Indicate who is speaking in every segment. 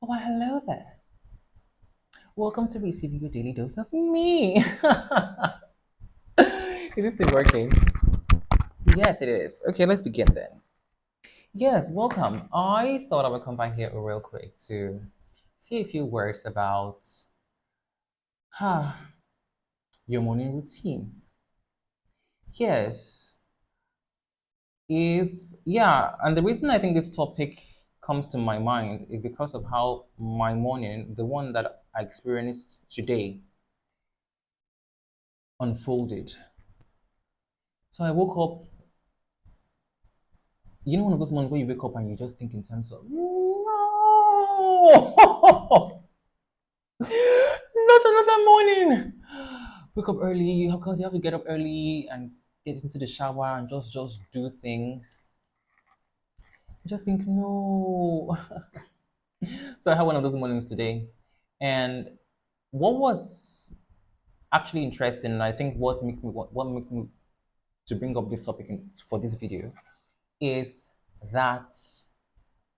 Speaker 1: Oh, well, hello there. Welcome to receiving your daily dose of me. Is this still working? Yes, it is. Okay, let's begin then. Yes, welcome. I thought I would come by here real quick to say a few words about your morning routine. Yes, if, yeah, and the reason I think this topic comes to my mind is because of how my morning, the one that I experienced today, unfolded. So I woke up. You know, one of those mornings where you wake up and you just think in terms of, no, not another morning. Wake up early because you have to get up early and get into the shower and just do things. I just think no. So I had one of those mornings today, and what was actually interesting, and I think what makes me to bring up this topic for this video is that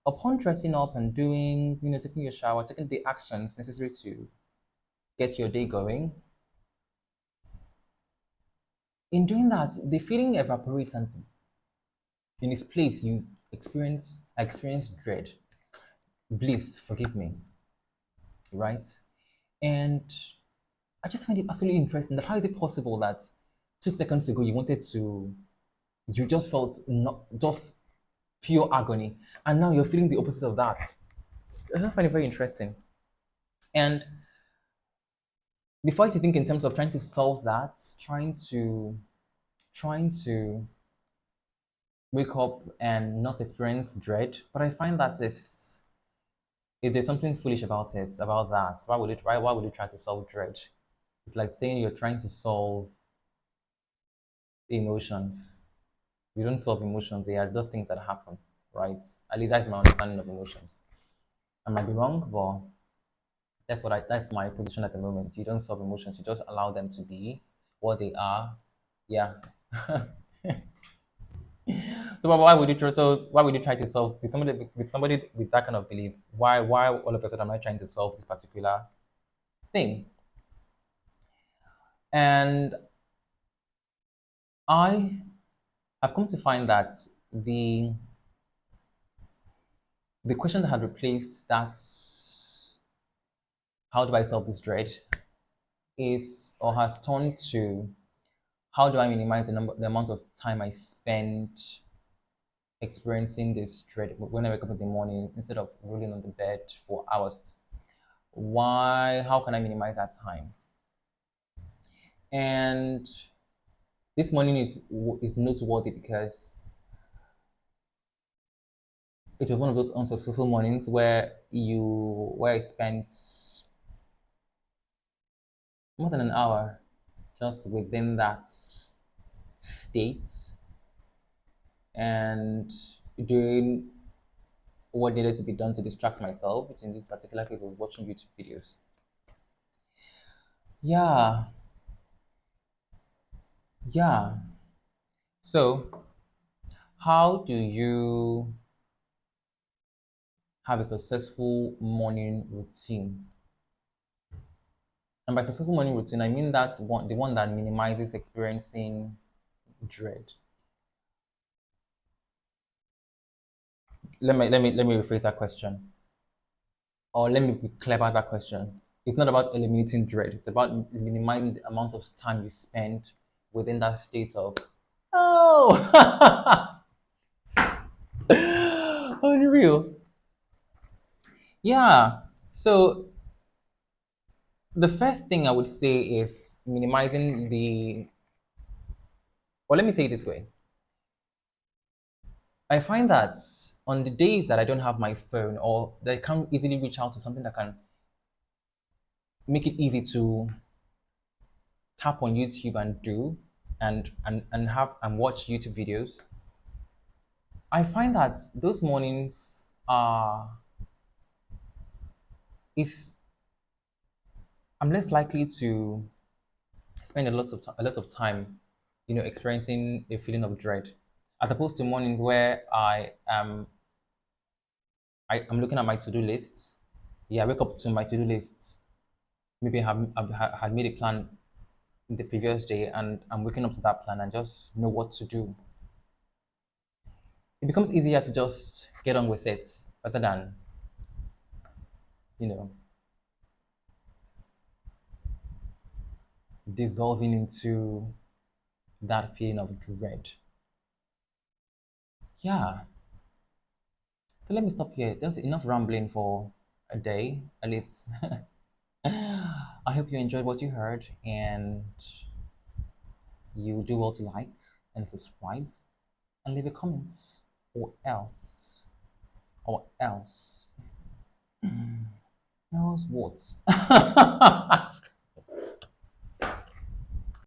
Speaker 1: upon dressing up and doing, taking your shower, taking the actions necessary to get your day going, in doing that, the feeling evaporates and in its place, I experience dread, bliss, forgive me, right? And I just find it absolutely interesting that how is it possible that 2 seconds ago you just felt not just pure agony, and now you're feeling the opposite of that. I just find it very interesting. And before you think in terms of trying to solve that, trying to wake up and not experience dread. But I find that if there's something foolish about it, about that, why would you try to solve dread? It's like saying you're trying to solve emotions. You don't solve emotions, they are just things that happen, right? At least that's my understanding of emotions. I might be wrong, but that's my position at the moment. You don't solve emotions, you just allow them to be what they are. Yeah. So why would you try to solve with somebody with that kind of belief? Why all of a sudden am I trying to solve this particular thing? And I have come to find that the the question that had replaced that, how do I solve this dread, is or has turned to, how do I minimize the amount of time I spend experiencing this dread when I wake up in the morning instead of rolling on the bed for hours. How can I minimize that time? And this morning is noteworthy because it was one of those unsuccessful mornings where I spent more than an hour just within that state and doing what needed to be done to distract myself, which in this particular case was watching YouTube videos. Yeah, yeah. So, how do you have a successful morning routine? And by successful morning routine, I mean the one that minimizes experiencing dread. Let me rephrase that question, or let me be clear about that question. It's not about eliminating dread. It's about minimizing the amount of time you spend within that state of, oh, unreal. Yeah. So the first thing I would say is minimizing the, or let me say it this way. I find that on the days that I don't have my phone or that I can't easily reach out to something that can make it easy to tap on YouTube and do and have and watch YouTube videos, I find that those mornings are is I'm less likely to spend a lot of time, experiencing a feeling of dread, as opposed to mornings where I'm looking at my to-do lists Yeah, I wake up to my to-do lists. Maybe I had made a plan the previous day, and I'm waking up to that plan and just know what to do. It becomes easier to just get on with it rather than, you know, dissolving into that feeling of dread. Yeah. So let me stop here. Just enough rambling for a day, at least. I hope you enjoyed what you heard and you do well to like and subscribe and leave a comment or else. Or else. Else what?